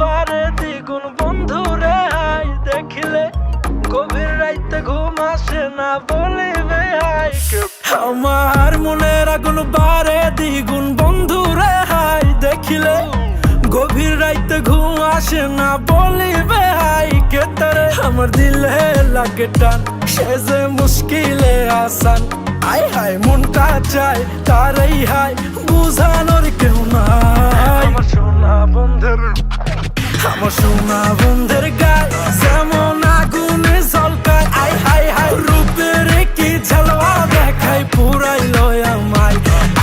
বারে দ্বিগুণ বন্ধুরে হাই দেখিলে গভীর রাইতে ঘুম আসে না বলিবে হাই। আমার মনের আগুন বারে দ্বিগুণ বন্ধুরে হাই দেখিলে গভীর রাইতে ঘুম আসে না বলিবে হাই কে তারে। আমার দিলে লাগে টান সে যে মুশকিলে আসান, আই হাই মনটা চাই তারাই হাই বুঝানোর কেউ নাই। আমার সোনা বন্ধের গায় যেমন আগুনে ঝলকায়, আই হাই হাই রূপের কি ঝালওয়া দেখায় পুরাইলো আমায়।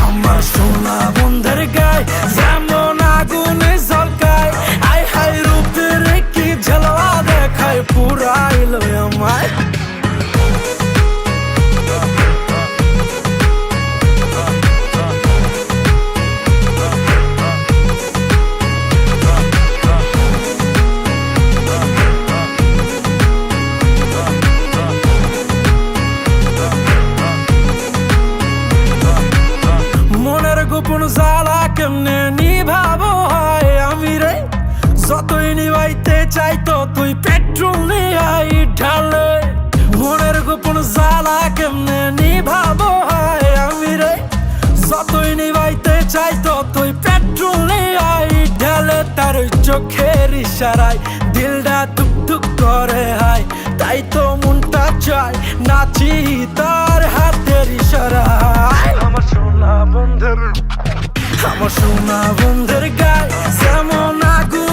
আমার সোনা বন্ধের গায় যেমন আগুনে ঝলকায়, আই হাই রূপের কি ঝালওয়া দেখায় পুরাইলো আমায়। গোপন জ্বালা কেমনে নিভাবো হয় আমি রে, যতই নিভাইতে চাই ততই পেট্রোল নিয়াই ঢালে। মনের গোপন জ্বালা কেমনে নিভাবো হয় আমি রে, যতই নিভাইতে চাই ততই পেট্রোল নিয়াই ঢালে। তার চোখের ইশারায় দিলটা টুক টুক করে হাই, তাই তো মনটা চাই নাচি তার হাতের ইশারায়। আমার সোনা বন্ধের গায় যেমন আগুন